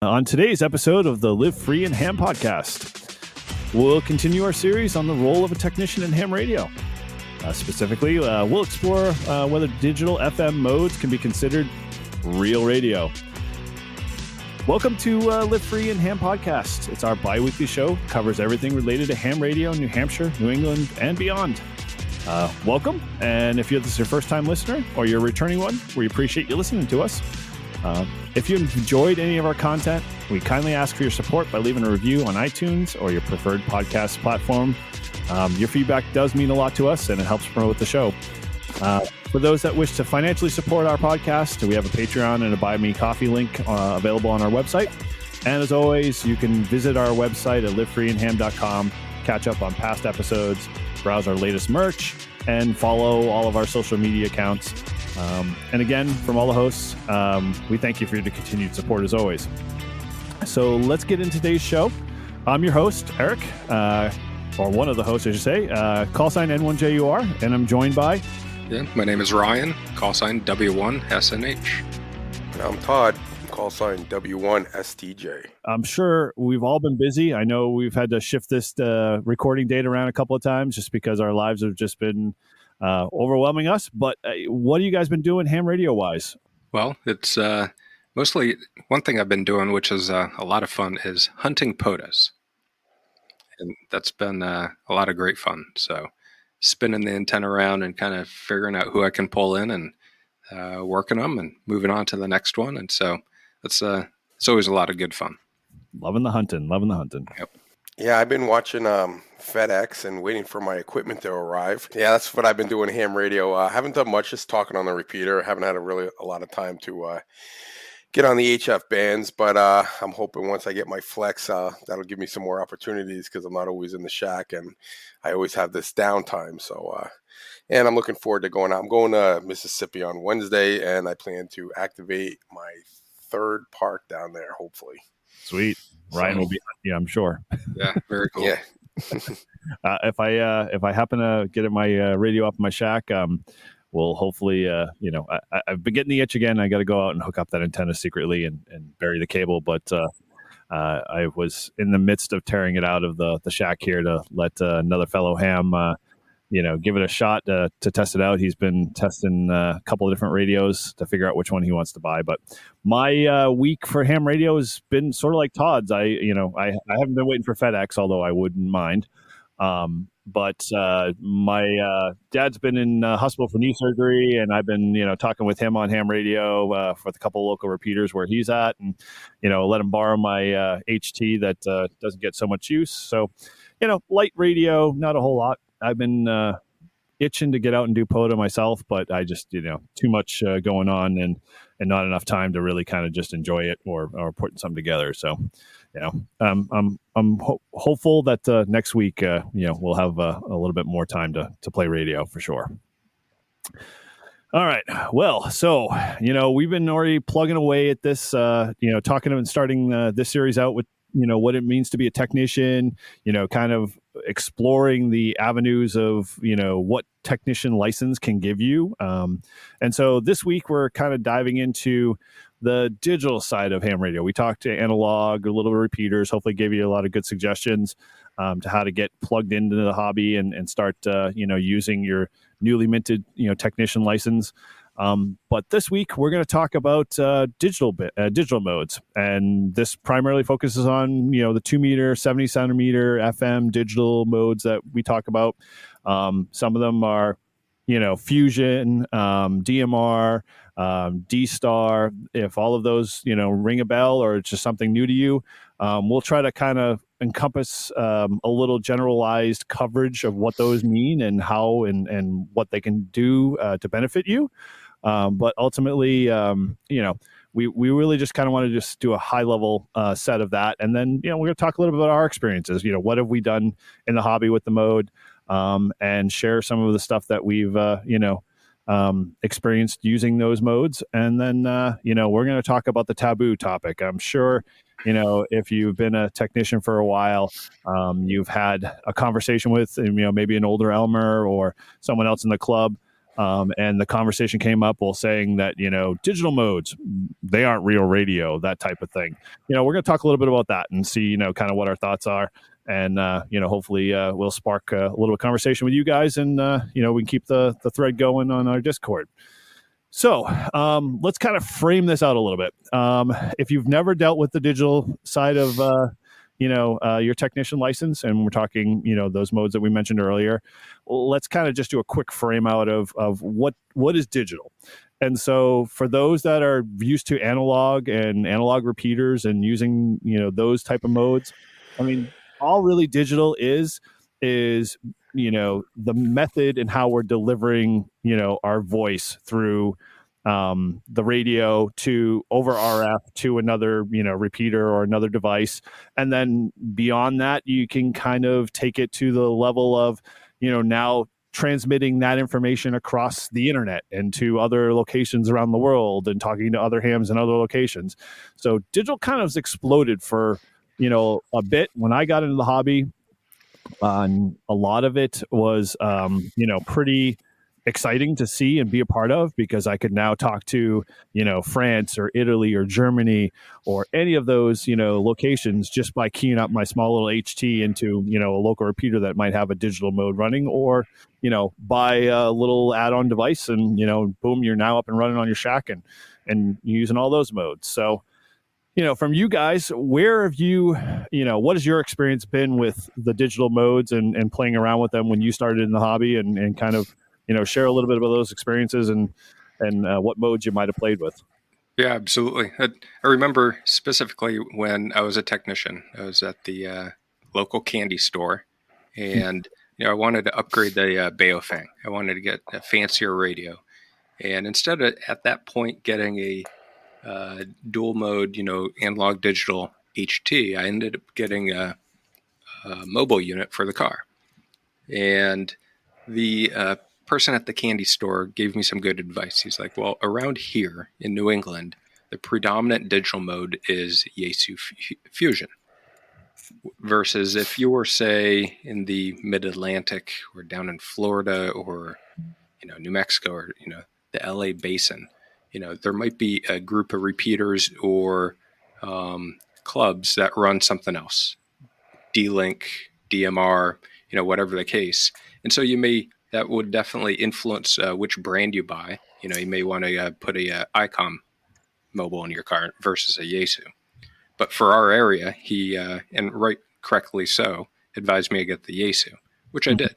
On today's episode of the Live Free and Ham podcast, we'll continue our series on the role of a technician in ham radio. Specifically, we'll explore whether digital FM modes can be considered real radio. Welcome to Live Free and Ham podcast. It's our bi-weekly show, covers everything related to ham radio in New Hampshire, New England, and beyond. Welcome, and if this is your first-time listener or you're a returning one, we appreciate you listening to us. If you enjoyed any of our content, we kindly ask for your support by leaving a review on iTunes or your preferred podcast platform. Your feedback does mean a lot to us, and it helps promote the show. For those that wish to financially support our podcast, we have a Patreon and a Buy Me Coffee link available on our website. And as always, you can visit our website at livefreeandham.com, catch up on past episodes, browse our latest merch, and follow all of our social media accounts. And again, from all the hosts, we thank you for your continued support as always. So let's get into today's show. I'm your host, Eric, or one of the hosts, I should say, call sign N1JUR, and I'm joined by... Yeah, my name is Ryan, call sign W1SNH. And I'm Todd, call sign W1STJ. I'm sure we've all been busy. I know we've had to shift this recording date around a couple of times just because our lives have just been... overwhelming us, but what have you guys been doing ham radio wise? Well, it's mostly one thing I've been doing, which is a lot of fun, is hunting POTUS. And that's been a lot of great fun. So spinning the antenna around and kind of figuring out who I can pull in and working them and moving on to the next one. And so it's always a lot of good fun. Loving the hunting. Yep. Yeah, I've been watching FedEx and waiting for my equipment to arrive. Yeah, that's what I've been doing ham radio. I haven't done much, just talking on the repeater. Haven't had a lot of time to get on the HF bands, but I'm hoping once I get my flex, that'll give me some more opportunities because I'm not always in the shack and I always have this downtime. So, and I'm looking forward to going out. I'm going to Mississippi on Wednesday, and I plan to activate my third park down there, hopefully. Sweet. Ryan will be, yeah, I'm sure. Yeah, very cool. Yeah. If I happen to get my radio up in my shack, we'll hopefully, I've been getting the itch again. I got to go out and hook up that antenna secretly and bury the cable. But I was in the midst of tearing it out of the shack here to let another fellow ham, give it a shot to test it out. He's been testing a couple of different radios to figure out which one he wants to buy. But my week for ham radio has been sort of like Todd's. I haven't been waiting for FedEx, although I wouldn't mind. But my dad's been in hospital for knee surgery, and I've been, talking with him on ham radio for the couple of local repeaters where he's at, and, let him borrow my HT that doesn't get so much use. So, light radio, not a whole lot. I've been itching to get out and do POTA myself, but I just, too much going on and not enough time to really kind of just enjoy it or putting something together. So, I'm hopeful that next week, we'll have a little bit more time to play radio for sure. All right. Well, so, we've been already plugging away at this, talking and starting this series out with, what it means to be a technician, kind of exploring the avenues of, what technician license can give you. And so this week we're kind of diving into the digital side of ham radio. We talked to analog, a little repeaters, hopefully gave you a lot of good suggestions to how to get plugged into the hobby and start, using your newly minted, technician license. But this week we're going to talk about digital modes, and this primarily focuses on the 2 meter, 70 centimeter FM digital modes that we talk about. Some of them are Fusion, DMR, D-Star. If all of those ring a bell or it's just something new to you, we'll try to kind of encompass a little generalized coverage of what those mean and how and what they can do to benefit you. But ultimately, we really just kind of want to just do a high level set of that. And then, we're going to talk a little bit about our experiences. What have we done in the hobby with the mode, and share some of the stuff that we've, experienced using those modes. And then, we're going to talk about the taboo topic. I'm sure, if you've been a technician for a while, you've had a conversation with, maybe an older Elmer or someone else in the club And the conversation came up while saying that, digital modes, they aren't real radio, that type of thing. We're going to talk a little bit about that and see, kind of what our thoughts are. And, hopefully we'll spark a little bit of conversation with you guys, and, we can keep the thread going on our Discord. So let's kind of frame this out a little bit. If you've never dealt with the digital side of, your technician license, and we're talking, those modes that we mentioned earlier, let's kind of just do a quick frame out of what is digital. And so for those that are used to analog and analog repeaters and using, those type of modes, I mean, all really digital is, the method and how we're delivering, our voice through the radio to over RF to another, repeater or another device. And then beyond that, you can kind of take it to the level of, now transmitting that information across the internet and to other locations around the world and talking to other hams in other locations. So digital kind of exploded for, a bit when I got into the hobby. A lot of it was, pretty exciting to see and be a part of, because I could now talk to, France or Italy or Germany or any of those, locations just by keying up my small little HT into, a local repeater that might have a digital mode running, or, buy a little add-on device and, boom, you're now up and running on your shack and using all those modes. So, from you guys, where have you, what has your experience been with the digital modes and playing around with them when you started in the hobby, and kind of, share a little bit about those experiences and what modes you might have played with? Yeah, absolutely. I remember specifically when I was a technician, I was at the local candy store, and I wanted to upgrade the Baofeng. I wanted to get a fancier radio. And instead of at that point getting a dual mode, analog digital HT, I ended up getting a mobile unit for the car. And the person at the candy store gave me some good advice. He's like, well, around here in New England, the predominant digital mode is Yaesu Fusion. Versus if you were, say, in the mid-Atlantic or down in Florida or, New Mexico or, the LA basin, there might be a group of repeaters or clubs that run something else, D-Link, DMR, whatever the case. And so that would definitely influence which brand you buy. You may want to put a ICOM mobile in your car versus a Yaesu. But for our area, he, and correctly so, advised me to get the Yaesu, which I did.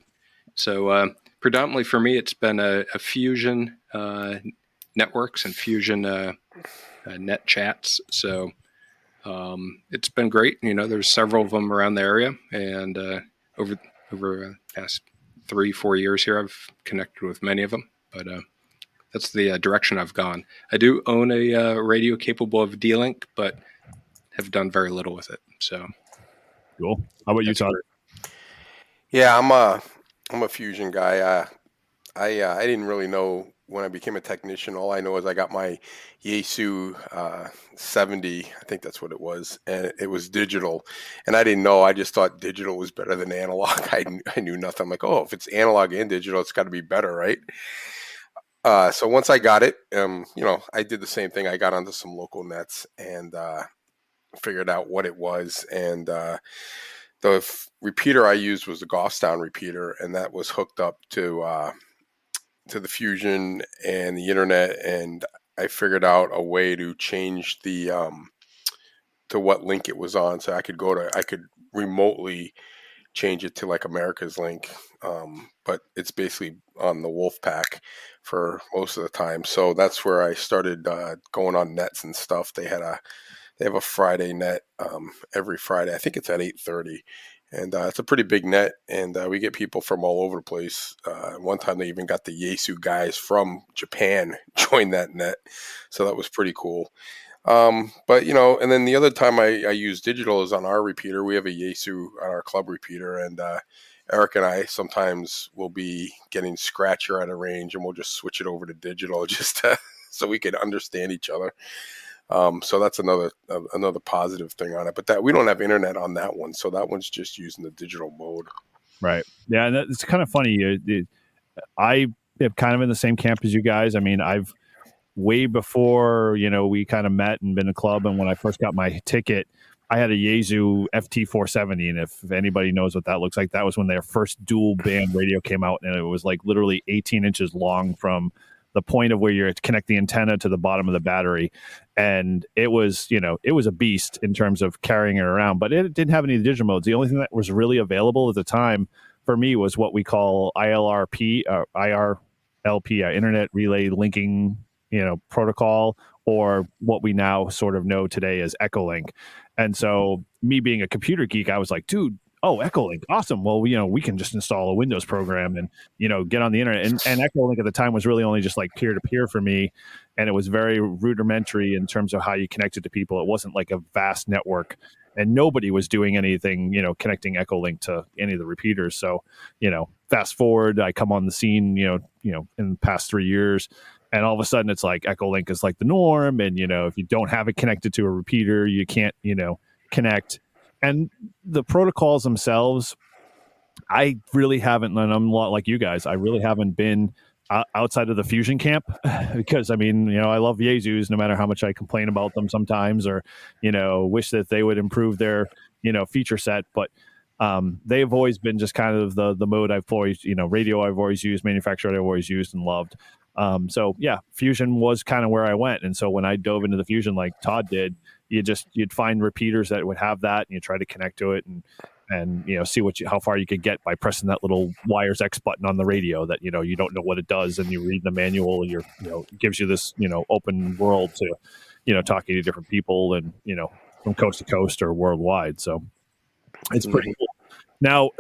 So predominantly for me, it's been a Fusion networks and Fusion net chats. So it's been great. There's several of them around the area, and over the past 3-4 years here, I've connected with many of them. But that's the direction I've gone. I do own a radio capable of D-Link, but have done very little with it. So cool. How about you, Todd? Yeah, I'm a Fusion guy. I didn't really know when I became a technician. All I know is I got my Yaesu 70, I think that's what it was, and it was digital. And I didn't know. I just thought digital was better than analog. I knew nothing. I'm like, oh, if it's analog and digital, it's got to be better, right? So once I got it, I did the same thing. I got onto some local nets and figured out what it was. And the repeater I used was the Goffstown repeater, and that was hooked up to the Fusion and the internet, and I figured out a way to change the to what link it was on, so I could remotely change it to like America's link, but it's basically on the Wolfpack for most of the time. So that's where I started going on nets and stuff. They have a Friday net every Friday. I think it's at 8:30. And it's a pretty big net, and we get people from all over the place. One time they even got the Yaesu guys from Japan join that net, so that was pretty cool. But and then the other time I use digital is on our repeater. We have a Yaesu on our club repeater, and Eric and I sometimes will be getting scratchier at a range, and we'll just switch it over to digital just so we can understand each other. So that's another positive thing on it. But that we don't have internet on that one, so that one's just using the digital mode. Right. Yeah, and it's kind of funny. I kind of in the same camp as you guys. I mean, I've way before, we kind of met and been a club. And when I first got my ticket, I had a Yaesu FT470. And if anybody knows what that looks like, that was when their first dual band radio came out. And it was like literally 18 inches long from the point of where you're connecting the antenna to the bottom of the battery. And it was, it was a beast in terms of carrying it around, but it didn't have any digital modes. The only thing that was really available at the time for me was what we call ILRP, IRLP, Internet Relay Linking, protocol, or what we now sort of know today as Echolink. And so me being a computer geek, I was like, dude, Echolink, awesome. Well, we can just install a Windows program and, get on the internet. And Echolink at the time was really only just like peer-to-peer for me. And it was very rudimentary in terms of how you connected to people. It wasn't like a vast network. And nobody was doing anything, connecting Echolink to any of the repeaters. So, fast forward, I come on the scene, in the past 3 years. And all of a sudden, it's like Echolink is like the norm. And, if you don't have it connected to a repeater, you can't, connect. And the protocols themselves, I really haven't, and I'm a lot like you guys, I really haven't been outside of the Fusion camp because, I love Yaesus no matter how much I complain about them sometimes or, wish that they would improve their, feature set. But they've always been just kind of the mode I've always, radio I've always used, manufacturer I've always used and loved. So yeah, Fusion was kind of where I went. And so when I dove into the Fusion, like Todd did, you'd find repeaters that would have that, and you try to connect to it and see how far you could get by pressing that little wires X button on the radio that, you don't know what it does. And you read the manual, it gives you this, open world to, talking to different people and, from coast to coast or worldwide. So it's pretty cool. Now,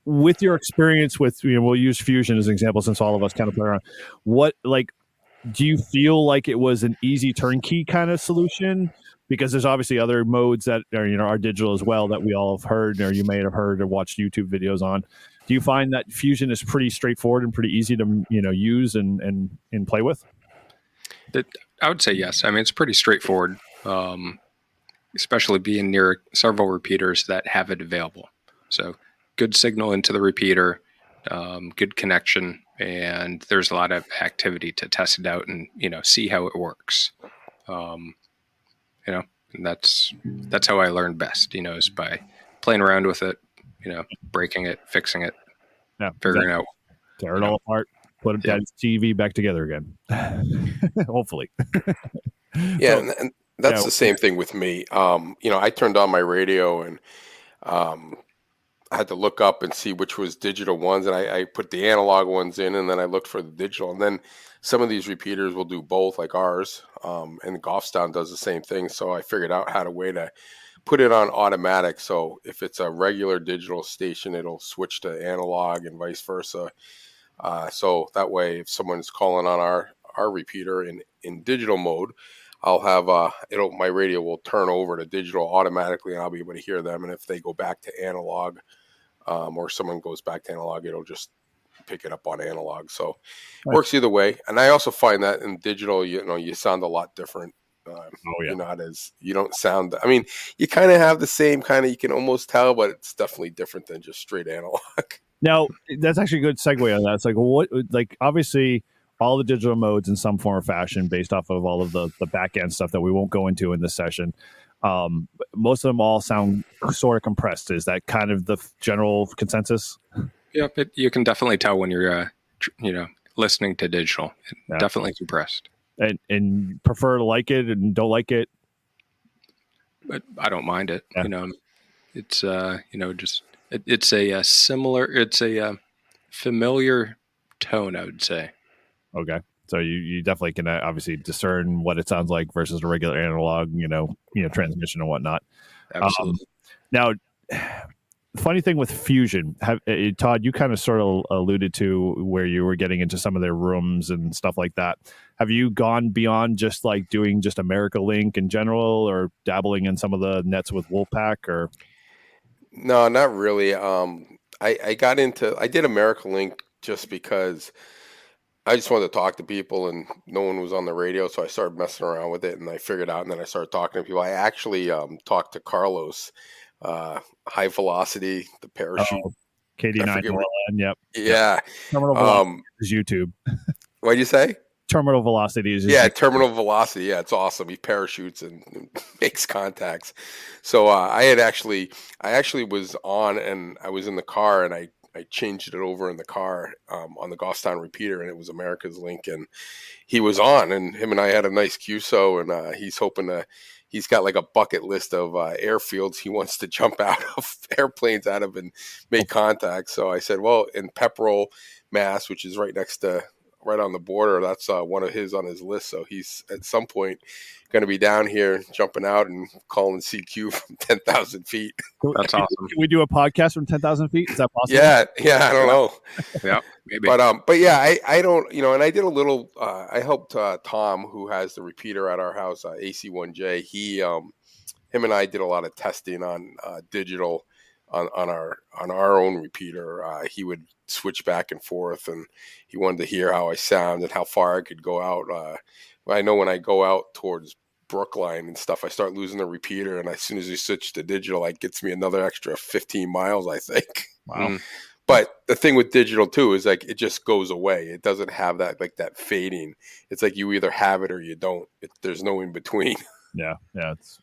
with your experience with, we'll use Fusion as an example since all of us kind of play around. Do you feel like it was an easy turnkey kind of solution? Because there's obviously other modes that are digital as well that we all have heard, or you may have heard or watched YouTube videos on. Do you find that Fusion is pretty straightforward and pretty easy to use and play with? I would say yes. I mean, it's pretty straightforward, especially being near several repeaters that have it available. So good signal into the repeater, good connection, and there's a lot of activity to test it out and see how it works. And that's how I learned best, is by playing around with it, breaking it, fixing it, figuring out. Tear it all apart, put it down TV back together again. Hopefully. Yeah, so, and that's the same thing with me. I turned on my radio and I had to look up and see which was digital ones, and I put the analog ones in, and then I looked for the digital. And then some of these repeaters will do both, like ours, and Golfstown does the same thing. So I figured out how to put it on automatic. So if it's a regular digital station, it'll switch to analog and vice versa. So that way, if someone's calling on our repeater in digital mode, I'll have my radio will turn over to digital automatically, and I'll be able to hear them. And if they go back to analog, or someone goes back to analog, it'll just pick it up on analog. So it works either way. And I also find that in digital, you sound a lot different. You don't sound, you kind of have the same kind of, you can almost tell, but it's definitely different than just straight analog. Now, that's actually a good segue on that. It's like, obviously all the digital modes in some form or fashion based off of all of the back end stuff that we won't go into in this session. Most of them all sound sort of compressed. Is that kind of the general consensus? Yeah, you can definitely tell when you're, listening to digital. Definitely compressed. And prefer to like it and don't like it? But I don't mind it. Yeah. It's it's a similar. It's a familiar tone, I would say. Okay. So you definitely can obviously discern what it sounds like versus a regular analog, transmission and whatnot. Absolutely. Now, the funny thing with Fusion, Todd, you kind of sort of alluded to where you were getting into some of their rooms and stuff like that. Have you gone beyond just like doing just America Link in general, or dabbling in some of the nets with Wolfpack? Or no, not really. I did America Link just because I just wanted to talk to people, and no one was on the radio, so I started messing around with it, and I figured out, and then I started talking to people. I actually talked to Carlos, High Velocity, the parachute KD9 forget what. OLN. Yep. Yeah. Terminal velocity is YouTube. What'd you say? Terminal velocity is terminal velocity. Yeah, it's awesome. He parachutes and makes contacts. So I actually was on, and I was in the car, and I changed it over in the car on the Goffstown repeater, and it was America's Link, and he was on, and him and I had a nice QSO, and he's hoping to. He's got like a bucket list of airfields he wants to jump out of, airplanes out of, and make contact. So I said, well, in Pepperell, Mass, which is right on the border, that's one of his on his list. So he's at some point going to be down here jumping out and calling CQ from 10,000 feet. That's awesome. Can we do a podcast from 10,000 feet? Is that possible? Yeah, I don't know. Yeah, maybe. But yeah, I don't, and I did a little, I helped Tom, who has the repeater at our house, AC1J. Him and I did a lot of testing on digital on our own repeater. He would switch back and forth, and he wanted to hear how I sound and how far I could go out. I know when I go out towards Brookline and stuff, I start losing the repeater, and as soon as he switched to digital, it gets me another extra 15 miles, I think. Wow. But the thing with digital too is like it just goes away. It doesn't have that fading. It's like you either have it or you don't. There's no in between. Yeah, it's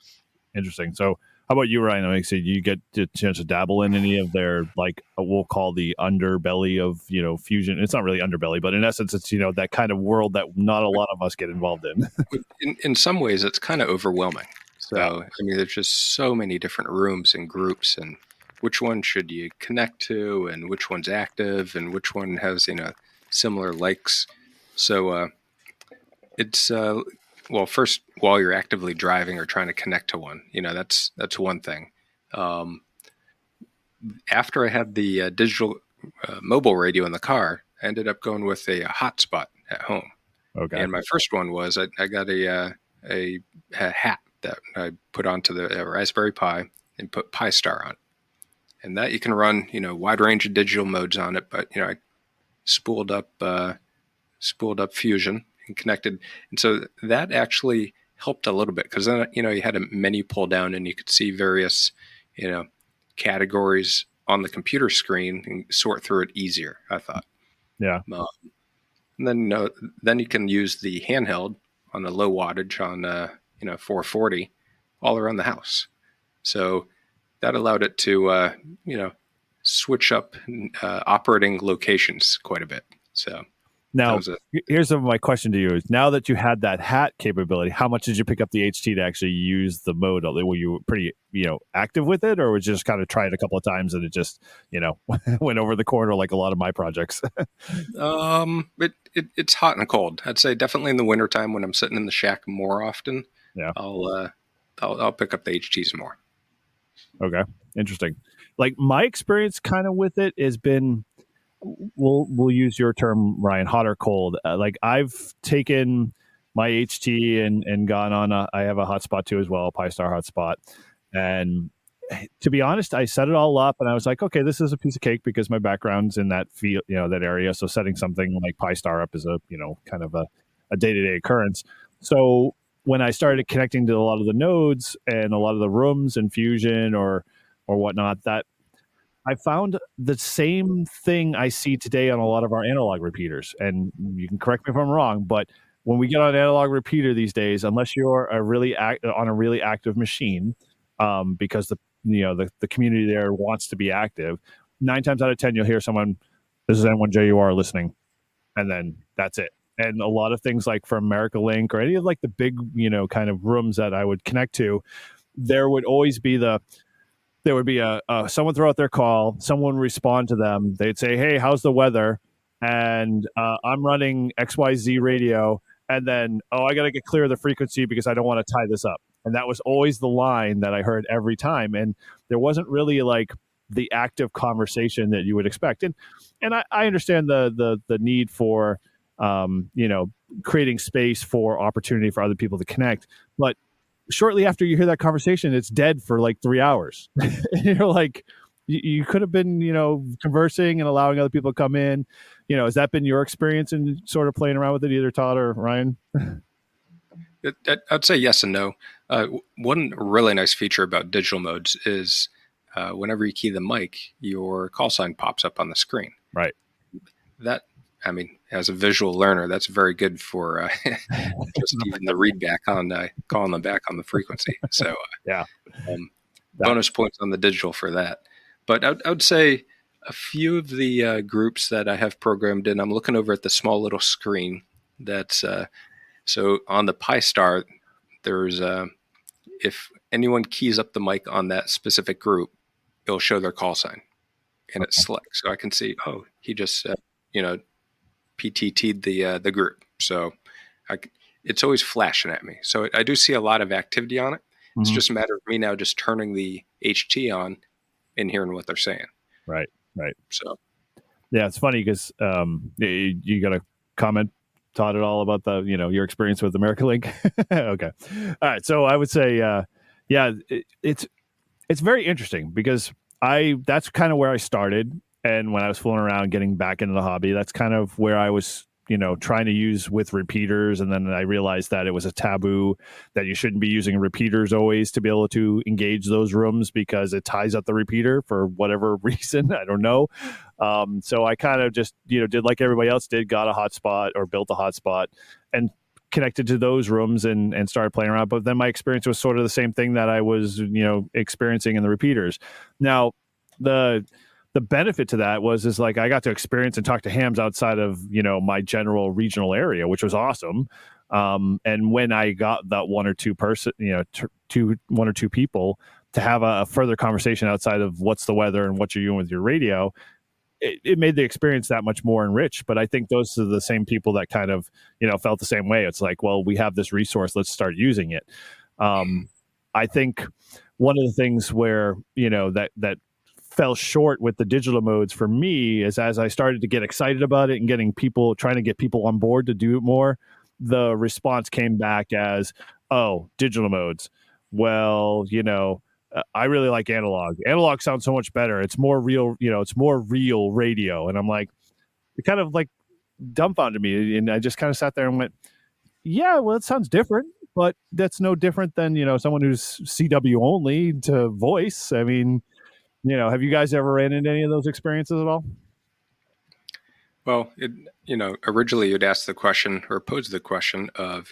interesting. So how about you, Ryan? I mean, you get the chance to dabble in any of their, like, we'll call the underbelly of, fusion. It's not really underbelly, but in essence, it's, that kind of world that not a lot of us get involved in. In some ways, it's kind of overwhelming. So, I mean, there's just so many different rooms and groups, and which one should you connect to, and which one's active, and which one has, similar likes. So it's... well, first, while you're actively driving or trying to connect to one, that's one thing. After I had the digital mobile radio in the car, I ended up going with a hotspot at home. Okay. And my first one was I got a hat that I put onto the Raspberry Pi and put Pi Star on, and that you can run wide range of digital modes on it. But I spooled up Fusion and connected, and so that actually helped a little bit, because then you had a menu pull down and you could see various categories on the computer screen and sort through it easier, I thought. Yeah. And then you can use the handheld on a low wattage on 440 all around the house. So that allowed it to switch up operating locations quite a bit. So now, here's my question to you: is now that you had that hat capability, how much did you pick up the HT to actually use the mode? Were you pretty, active with it, or was you just kind of try it a couple of times and it just, went over the corner like a lot of my projects? It's hot and cold. I'd say definitely in the wintertime when I'm sitting in the shack more often. Yeah, I'll pick up the HTs more. Okay, interesting. Like my experience kind of with it has been, we'll use your term, Ryan, hot or cold. Like I've taken my HT and gone on. I have a hotspot too as well, a Pi Star hotspot. And to be honest, I set it all up and I was like, okay, this is a piece of cake because my background's in that field, that area. So setting something like Pi Star up is a, kind of a day-to-day occurrence. So when I started connecting to a lot of the nodes and a lot of the rooms in Fusion or whatnot, that I found the same thing I see today on a lot of our analog repeaters. And you can correct me if I'm wrong, but when we get on an analog repeater these days, unless you're on a really active machine, because the community there wants to be active, 9 times out of 10 you'll hear someone, "This is N1JUR listening," and then that's it. And a lot of things like from America Link or any of like the big kind of rooms that I would connect to, there would always be someone throw out their call, someone respond to them. They'd say, "Hey, how's the weather?" And I'm running XYZ radio. And then, I got to get clear of the frequency because I don't want to tie this up. And that was always the line that I heard every time. And there wasn't really like the active conversation that you would expect. And I understand the need for, creating space for opportunity for other people to connect. But shortly after you hear that conversation, it's dead for like 3 hours. And you're like, you could have been, conversing and allowing other people to come in. Has that been your experience in sort of playing around with it, either Todd or Ryan? I'd say yes and no. One really nice feature about digital modes is whenever you key the mic, your call sign pops up on the screen. Right. That, I mean, as a visual learner, that's very good for just even the read back on calling them back on the frequency. So yeah, bonus points on the digital for that. But I would say a few of the groups that I have programmed in, I'm looking over at the small little screen. That's so on the Pi Star, there's if anyone keys up the mic on that specific group, it'll show their call sign, and it's select. So I can see, oh, he just PTT'd the group. So it's always flashing at me. So I do see a lot of activity on it. Mm-hmm. It's just a matter of me now just turning the HT on and hearing what they're saying. Right. So yeah, it's funny because you got a comment, Todd, at all about the your experience with America Link? Okay, all right. So I would say, it's very interesting because that's kind of where I started, and when I was fooling around getting back into the hobby, that's kind of where I was trying to use with repeaters, and then I realized that it was a taboo, that you shouldn't be using repeaters always to be able to engage those rooms because it ties up the repeater for whatever reason. I don't know. So I kind of just did like everybody else did, got a hotspot or built a hotspot and connected to those rooms and started playing around. But then my experience was sort of the same thing that I was experiencing in the repeaters. Now the benefit to that is like I got to experience and talk to hams outside of my general regional area, which was awesome. And when I got that one or two people to have a further conversation outside of what's the weather and what you're doing with your radio, it made the experience that much more enriched. But I think those are the same people that kind of felt the same way. It's like, well, we have this resource, let's start using it. I think one of the things where that fell short with the digital modes for me is as I started to get excited about it and trying to get people on board to do it more, the response came back as, oh, digital modes. Well, I really like analog. Analog sounds so much better. It's more real, it's more real radio. And I'm like, it kind of like dumbfounded me. And I just kind of sat there and went, yeah, well, it sounds different, but that's no different than, someone who's CW only to voice. I mean, have you guys ever ran into any of those experiences at all? Well, originally you'd ask the question or pose the question of,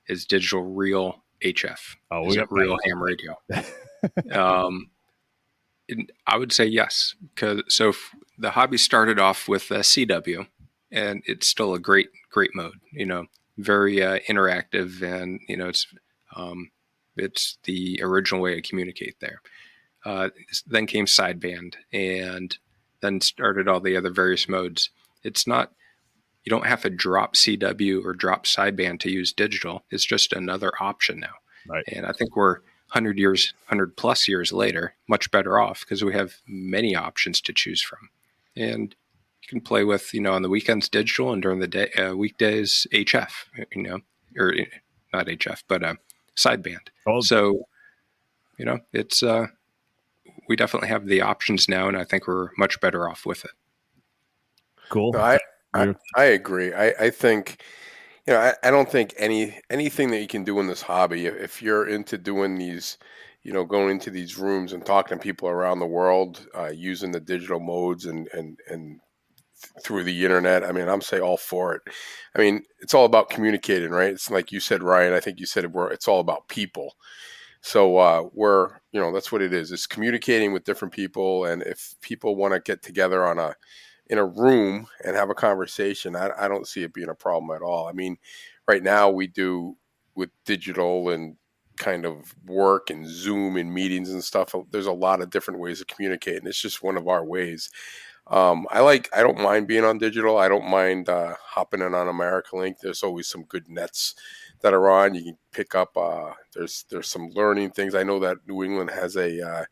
is digital real HF? Oh, is it real ham radio? I would say yes. So the hobby started off with CW, and it's still a great mode, very interactive, and, it's the original way to communicate there. Then came sideband, and then started all the other various modes. It's not, you don't have to drop CW or drop sideband to use digital. It's just another option now. Right. And I think we're 100 plus years later, much better off because we have many options to choose from. And you can play with, on the weekends digital, and during the day, weekdays HF, or not HF, but sideband. Oh. So, it's, we definitely have the options now, and I think we're much better off with it. Cool. No, I agree. I think, I don't think anything that you can do in this hobby, if you're into doing these, going into these rooms and talking to people around the world, using the digital modes and through the internet, I mean, I'm say all for it. I mean, it's all about communicating, right? It's like you said, Ryan, I think you said it's all about people. So that's what it is. It's communicating with different people, and if people want to get together in a room and have a conversation, I don't see it being a problem at all. I mean, right now we do with digital and kind of work and Zoom and meetings and stuff. There's a lot of different ways of communicating. It's just one of our ways. I don't mind being on digital. I don't mind hopping in on America Link. There's always some good nets that are on. You can pick up. There's some learning things. I know that New England has a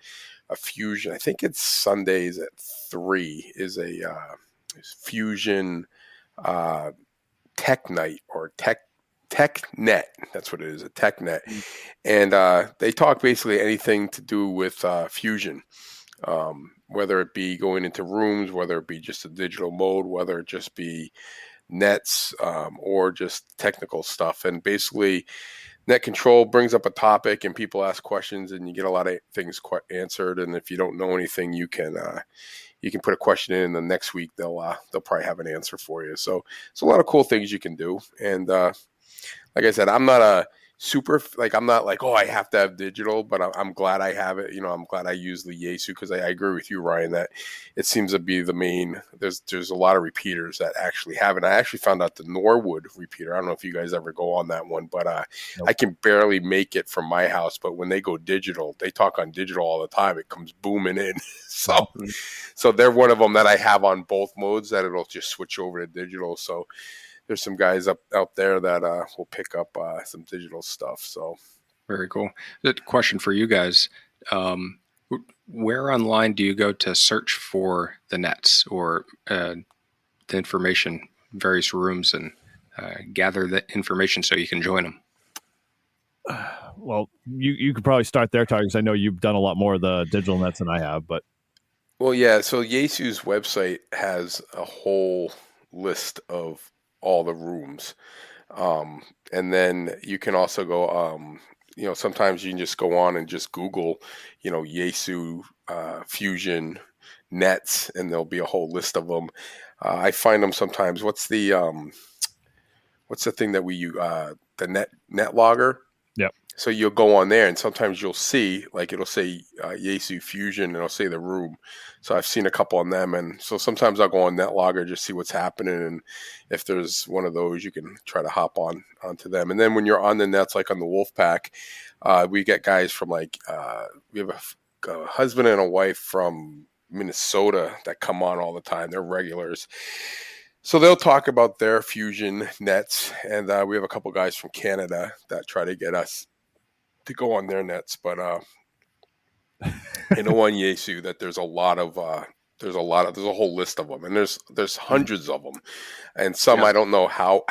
fusion. I think it's Sundays at 3 is a fusion tech night or tech net. That's what it is, a tech net. And they talk basically anything to do with fusion. Whether it be going into rooms, whether it be just a digital mode, whether it just be nets, or just technical stuff. And basically net control brings up a topic and people ask questions and you get a lot of things answered. And if you don't know anything, you can put a question in, and the next week they'll probably have an answer for you. So it's a lot of cool things you can do. And like I said, I'm not a super, like, I'm not like, oh, I have to have digital, but I'm glad I have it. I'm glad I use the Yaesu, because I agree with you, Ryan, that it seems to be the main, there's a lot of repeaters that actually have it. I actually found out the Norwood repeater. I don't know if you guys ever go on that one, but Nope. I can barely make it from my house. But when they go digital, they talk on digital all the time. It comes booming in. So they're one of them that I have on both modes, that it'll just switch over to digital. So there's some guys out there that will pick up some digital stuff. So very cool. The question for you guys: where online do you go to search for the nets or the information, various rooms, and gather the information so you can join them? Well, you could probably start there, Tyler, because I know you've done a lot more of the digital nets than I have. But well, yeah. So Yaesu's website has a whole list of all the rooms, and then you can also go. Sometimes you can just go on and just Google, Yaesu Fusion nets, and there'll be a whole list of them. I find them sometimes. What's the thing that we use? The net logger. Yep. So you'll go on there, and sometimes you'll see, like, it'll say Yaesu Fusion, and it'll say the room. So I've seen a couple on them, and so sometimes I'll go on NetLogger, just see what's happening, and if there's one of those, you can try to hop onto them. And then when you're on the nets, like on the Wolfpack, we get guys from we have a husband and a wife from Minnesota that come on all the time. They're regulars. So they'll talk about their Fusion nets, and we have a couple guys from Canada that try to get us to go on their nets. But I know on Yaesu that there's a whole list of them, and there's hundreds of them, and some I don't know how.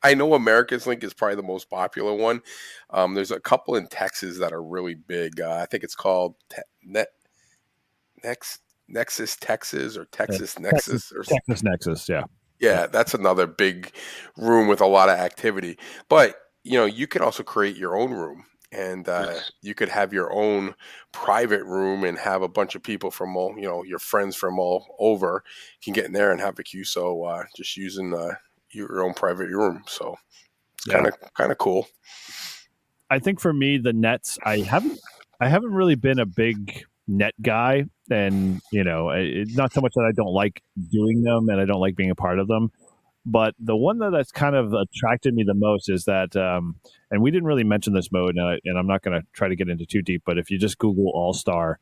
I know America's Link is probably the most popular one. There's a couple in Texas that are really big. I think it's called Nexus Texas or Texas Nexus or Texas Nexus, yeah. Yeah, that's another big room with a lot of activity. But you can also create your own room, and you could have your own private room and have a bunch of people from all, your friends from all over can get in there and have a QSO just using your own private room. So it's kind of cool. I think for me, the nets, I haven't really been a big net guy, and it's not so much that I don't like doing them and I don't like being a part of them, but the one that's kind of attracted me the most is that and we didn't really mention this mode, and I'm not going to try to get into too deep, but if you just Google All-Star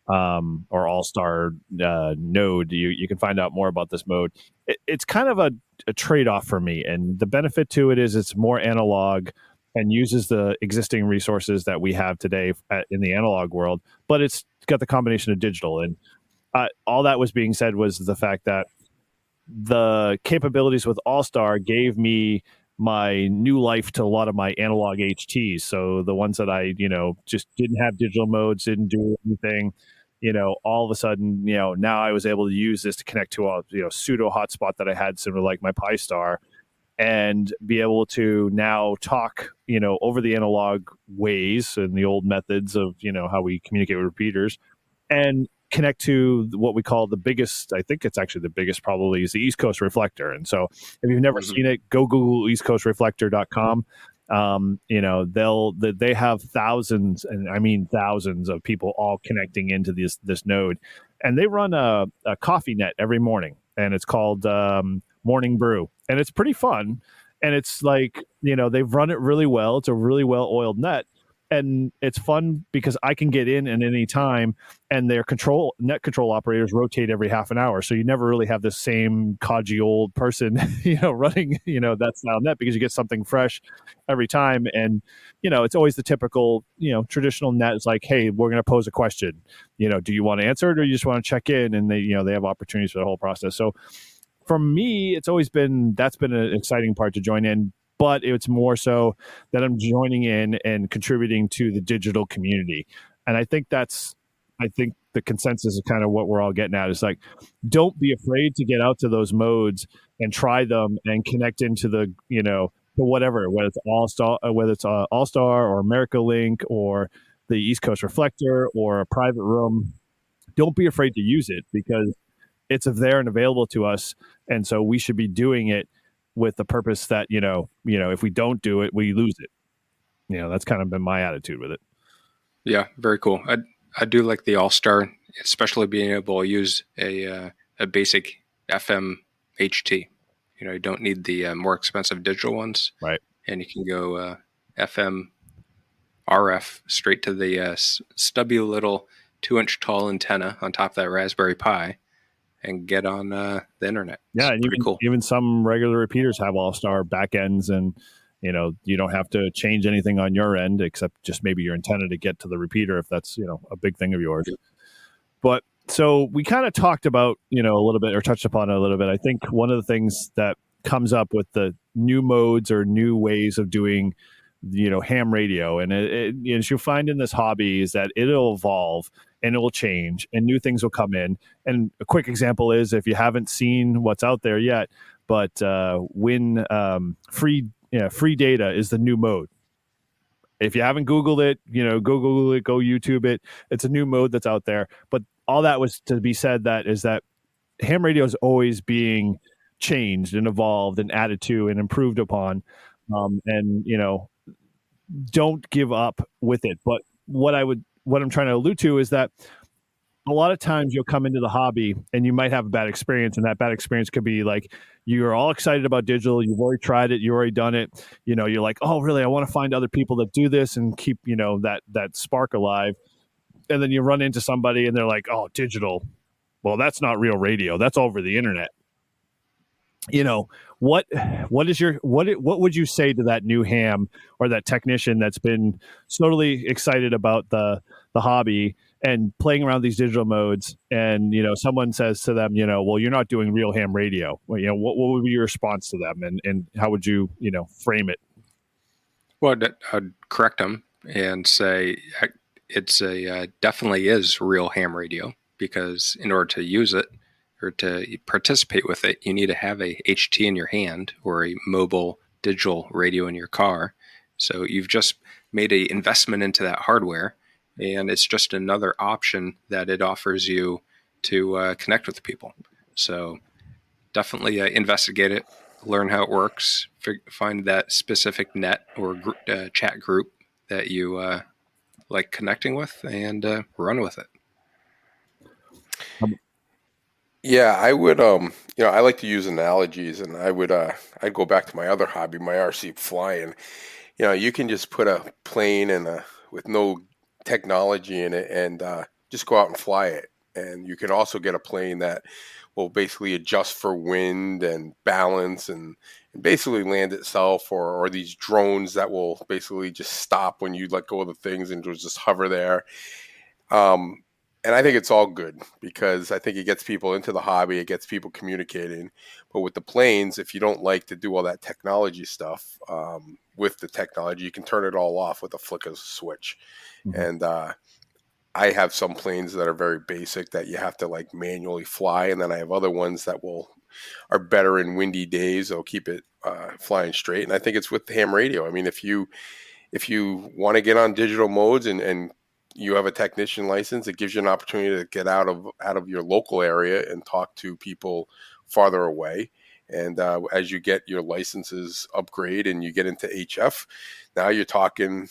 or All-Star node, you can find out more about this mode. It's kind of a trade-off for me, and the benefit to it is it's more analog and uses the existing resources that we have today in the analog world, but it's got the combination of digital. And all that was being said was the fact that the capabilities with All-Star gave me my new life to a lot of my analog HTs. So the ones that I, just didn't have digital modes, didn't do anything, all of a sudden, now I was able to use this to connect to a, pseudo hotspot that I had, similar like my Pi-Star, and be able to now talk, over the analog ways and the old methods of, how we communicate with repeaters, and connect to what we call the biggest, I think it's actually the biggest probably, is the East Coast Reflector. And so if you've never seen it, go Google eastcoastreflector.com. They have thousands, and I mean thousands of people all connecting into this node, and they run a coffee net every morning, and it's called Morning Brew, and it's pretty fun, and it's like, they've run it really well. It's a really well oiled net, and it's fun because I can get in at any time, and their net control operators rotate every half an hour, so you never really have the same codgy old person running that style net, because you get something fresh every time. And it's always the typical traditional net. It's like, hey, we're going to pose a question, do you want to answer it, or you just want to check in? And they have opportunities for the whole process. So for me, it's always been, that's been an exciting part to join in, but it's more so that I'm joining in and contributing to the digital community. And I think the consensus is kind of what we're all getting at. Is like, don't be afraid to get out to those modes and try them and connect into the to whatever, whether it's All Star or America Link or the East Coast Reflector or a private room. Don't be afraid to use it because it's there and available to us, and so we should be doing it with the purpose that if we don't do it, we lose it. That's kind of been my attitude with it. Yeah, very cool. I do like the All-Star, especially being able to use a basic FM HT. You don't need the more expensive digital ones, right? And you can go FM RF straight to the stubby little 2-inch tall antenna on top of that Raspberry Pi and get on the internet. Yeah, it's pretty cool. Even some regular repeaters have All-Star back ends, and you don't have to change anything on your end except just maybe your antenna to get to the repeater if that's a big thing of yours. Yep. But so we kind of talked about a little bit or touched upon it a little bit. I think one of the things that comes up with the new modes or new ways of doing ham radio, and as you find in this hobby, is that it'll evolve and it will change and new things will come in. And a quick example is, if you haven't seen what's out there yet, but when free data is the new mode. If you haven't Googled it, go Google it, go YouTube it. It's a new mode that's out there. But all that was to be said, that is that ham radio is always being changed and evolved and added to and improved upon. And don't give up with it. But what I'm trying to allude to is that a lot of times you'll come into the hobby and you might have a bad experience, and that bad experience could be like, you're all excited about digital, you've already tried it, you've already done it, you're like, oh really, I want to find other people that do this and keep that spark alive. And then you run into somebody and they're like, oh, digital, well, that's not real radio, that's over the internet. What would you say to that new ham or that technician that's been totally excited about the hobby and playing around these digital modes, and someone says to them, well, you're not doing real ham radio? Well, what would be your response to them, and how would you frame it? Well, I'd correct them and say it's definitely is real ham radio, because in order to use it or to participate with it, you need to have a HT in your hand or a mobile digital radio in your car. So you've just made an investment into that hardware, and it's just another option that it offers you to connect with people. So definitely investigate it, learn how it works, find that specific net or chat group that you like connecting with, and run with it. Yeah, I would, I like to use analogies, and I'd go back to my other hobby, my RC flying. You can just put a plane with no technology in it and just go out and fly it. And you can also get a plane that will basically adjust for wind and balance and basically land itself, or these drones that will basically just stop when you let go of the things and just hover there. And I think it's all good, because I think it gets people into the hobby, it gets people communicating. But with the planes, if you don't like to do all that technology stuff, with the technology, you can turn it all off with a flick of a switch. Mm-hmm. And I have some planes that are very basic that you have to like manually fly, and then I have other ones that are better in windy days. They'll keep it flying straight. And I think it's with the ham radio. I mean, if you want to get on digital modes and you have a technician license, it gives you an opportunity to get out of your local area and talk to people farther away. And as you get your licenses upgrade and you get into HF, now you're talking,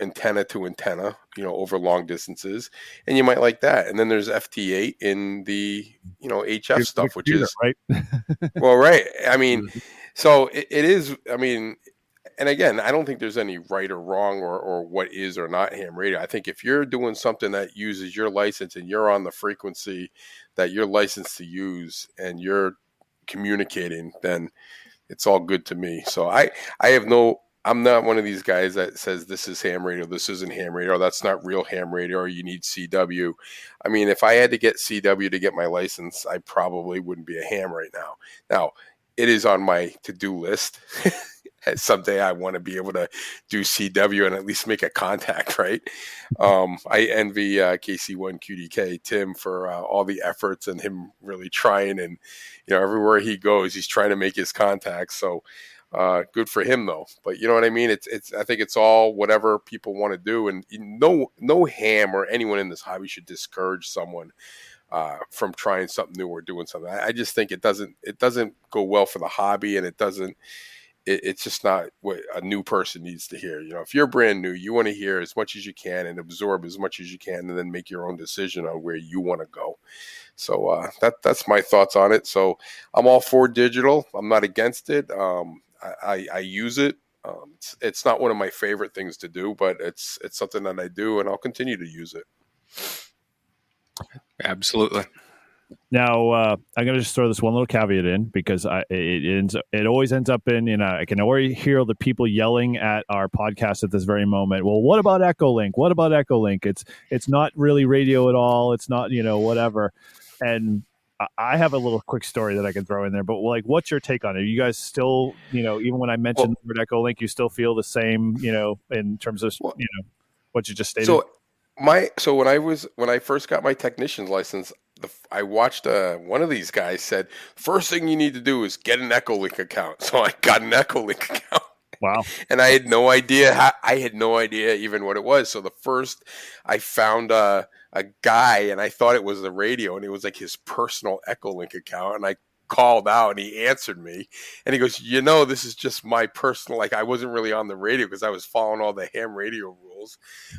antenna to antenna, over long distances, and you might like that. And then there's FT8 in the, HF stuff, which is right. Well, right. I mean, so it is. I mean. And again, I don't think there's any right or wrong or what is or not ham radio. I think if you're doing something that uses your license and you're on the frequency that you're licensed to use and you're communicating, then it's all good to me. So I'm not one of these guys that says this is ham radio, this isn't ham radio, or that's not real ham radio, or you need CW. I mean, if I had to get CW to get my license, I probably wouldn't be a ham right now. Now, it is on my to-do list. someday I want to be able to do CW and at least make a contact, right? I envy KC1QDK Tim for all the efforts and him really trying, and everywhere he goes, he's trying to make his contacts. So good for him, though. But you know what I mean? It's I think it's all whatever people want to do, and no ham or anyone in this hobby should discourage someone from trying something new or doing something. I just think it doesn't go well for the hobby, and it's just not what a new person needs to hear. If you're brand new, you want to hear as much as you can and absorb as much as you can, and then make your own decision on where you want to go. So that's my thoughts on it. So I'm all for digital. I'm not against it. I use it. It's not one of my favorite things to do, but it's something that I do, and I'll continue to use it. Absolutely. Now, I'm going to just throw this one little caveat in, because it always ends up in, I can already hear the people yelling at our podcast at this very moment. Well, what about Echolink? What about Echolink? It's not really radio at all. It's not, whatever. And I have a little quick story that I can throw in there, but what's your take on it? You guys still, even when I mentioned the word Echolink, you still feel the same, in terms of, what you just stated? So when I first got my technician's license, I watched one of these guys said, first thing you need to do is get an Echolink account. So I got an Echolink account. Wow. And I had no idea even what it was. So the first I found a guy, and I thought it was the radio, and it was like his personal Echolink account. And I called out, and he answered me, and he goes, this is just my personal, I wasn't really on the radio because I was following all the ham radio rules.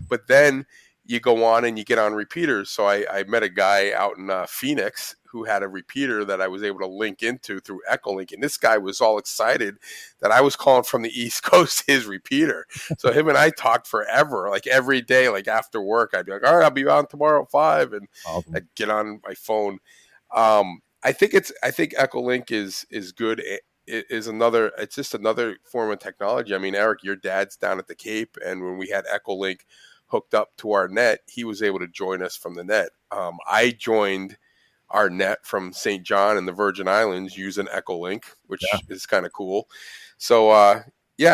But then you go on and you get on repeaters. So I met a guy out in Phoenix who had a repeater that I was able to link into through Echolink. And this guy was all excited that I was calling from the East Coast, his repeater. So him and I talked forever, every day, after work. I'd be like, all right, I'll be on tomorrow at 5. And awesome. I'd get on my phone. I think Echolink is good. It's just another form of technology. I mean, Eric, your dad's down at the Cape, and when we had Echolink hooked up to our net, he was able to join us from the net. I joined our net from St. John and the Virgin Islands using Echolink, which is kind of cool. So, I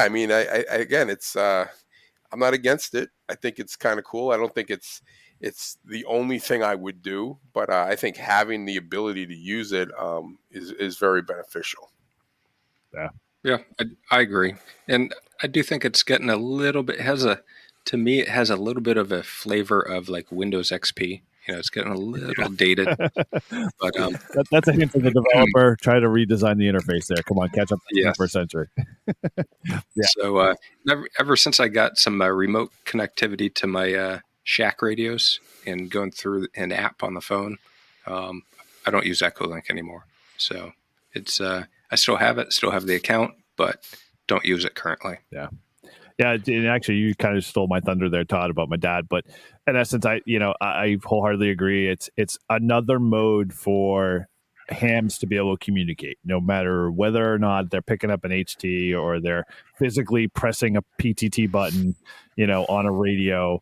mean, I again, it's I'm not against it. I think it's kind of cool. I don't think it's the only thing I would do, but I think having the ability to use it is very beneficial. Yeah, I agree. And I do think it's getting a little bit, to me, it has a little bit of a flavor of Windows XP. It's getting a little dated. But that's a hint from the developer. Try to redesign the interface there. Come on, catch up to the 21st century. So ever since I got some remote connectivity to my shack radios and going through an app on the phone, I don't use Echolink anymore. So it's I still have it, still have the account, but don't use it currently. Yeah. Yeah, and actually, you kind of stole my thunder there, Todd, about my dad. But in essence, I wholeheartedly agree. It's another mode for hams to be able to communicate, no matter whether or not they're picking up an HT or they're physically pressing a PTT button, on a radio.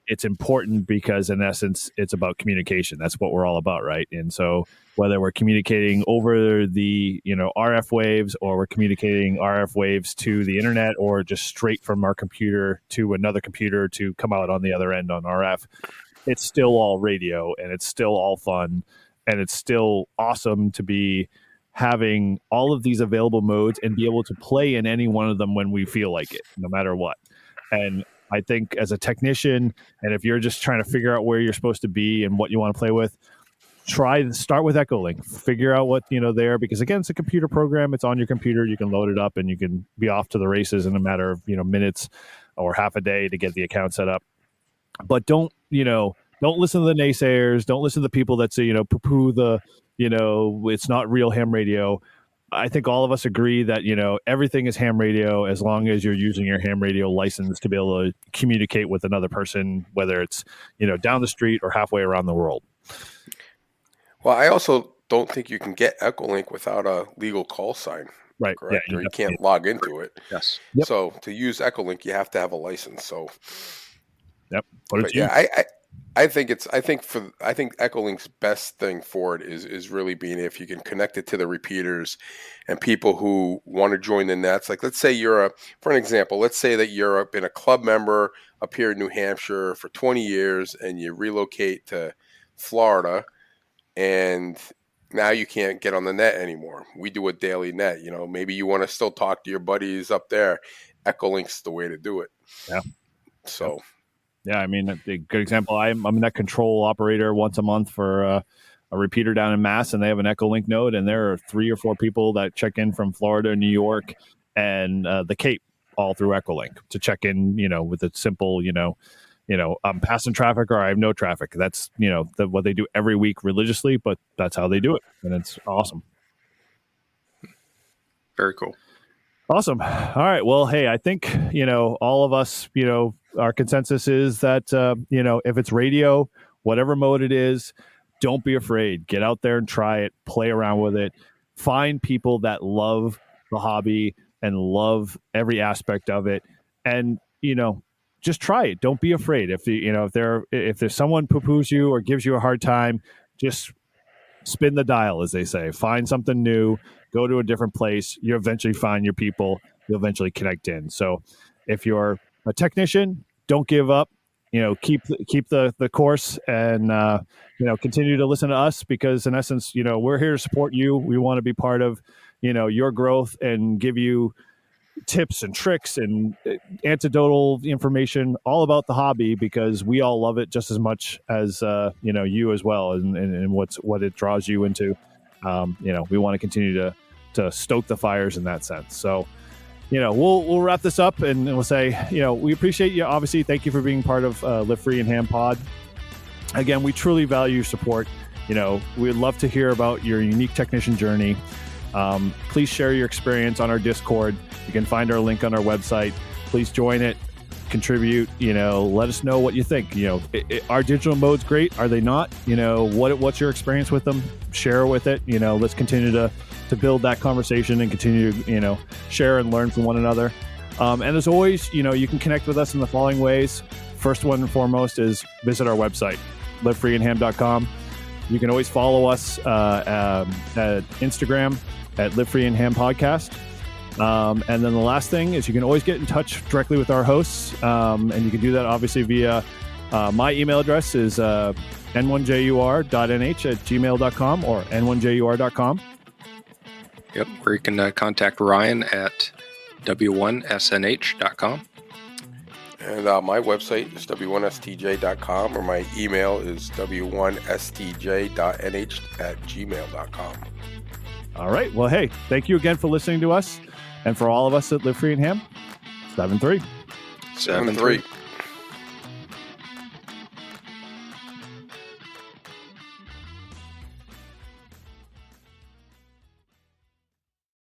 It's important because, in essence, it's about communication. That's what we're all about, right? And so whether we're communicating over the RF waves, or we're communicating RF waves to the internet, or just straight from our computer to another computer to come out on the other end on RF, it's still all radio, and it's still all fun, and it's still awesome to be having all of these available modes and be able to play in any one of them when we feel like it, no matter what. And I think as a technician, and if you're just trying to figure out where you're supposed to be and what you want to play with, start with Echolink. Figure out what there, because again, it's a computer program. It's on your computer. You can load it up, and you can be off to the races in a matter of minutes or half a day to get the account set up. But don't listen to the naysayers. Don't listen to the people that say poo-poo the it's not real ham radio. I think all of us agree that, everything is ham radio as long as you're using your ham radio license to be able to communicate with another person, whether it's, down the street or halfway around the world. Well, I also don't think you can get Echolink without a legal call sign. Right. Correct. Yeah, you can't log into it. Yes. Yep. So to use Echolink, you have to have a license. So. Yep. I think Echolink's best thing for it is really being if you can connect it to the repeaters and people who want to join the nets. Like let's say for an example, let's say that you're been a club member up here in New Hampshire for 20 years and you relocate to Florida and now you can't get on the net anymore. We do a daily net. Maybe you want to still talk to your buddies up there. Echolink's the way to do it. Yeah. So. Yeah, I mean, a good example. I'm a net control operator once a month for a repeater down in Mass, and they have an Echolink node, and there are 3 or 4 people that check in from Florida, New York, and the Cape all through Echolink to check in, with a simple, I'm passing traffic or I have no traffic. That's, what they do every week religiously, but that's how they do it, and it's awesome. Very cool. Awesome. All right. Well, hey, I think, all of us, our consensus is that, if it's radio, whatever mode it is, don't be afraid. Get out there and try it. Play around with it. Find people that love the hobby and love every aspect of it. And, just try it. Don't be afraid. If there's someone poo-poos you or gives you a hard time, just spin the dial, as they say. Find something new. Go to a different place. You eventually find your people. You'll eventually connect in. So if you're a technician, don't give up. Keep the course and, continue to listen to us because, in essence, we're here to support you. We want to be part of, your growth and give you tips and tricks and anecdotal information all about the hobby because we all love it just as much as, you as well and what it draws you into. We want to continue to stoke the fires in that sense. So, we'll wrap this up and we'll say, we appreciate you. Obviously, thank you for being part of Lift Free and Ham Pod. Again, we truly value your support. We'd love to hear about your unique technician journey. Please share your experience on our Discord. You can find our link on our website. Please join it, contribute, let us know what you think. Our digital mode's great. Are they not? What's your experience with them? Share with it. Let's continue to build that conversation and continue to, share and learn from one another. And as always, you can connect with us in the following ways. First one and foremost is visit our website, livefreeandham.com. You can always follow us at Instagram at Live Free and Ham Podcast. And then the last thing is you can always get in touch directly with our hosts. And you can do that obviously via my email address is n1jur.nh@gmail.com or n1jur.com. Yep, or you can contact Ryan at w1snh.com. And my website is w1stj.com, or my email is w1stj.nh@gmail.com. All right. Well, hey, thank you again for listening to us. And for all of us at Live Free and Ham, 7-3. 7-3.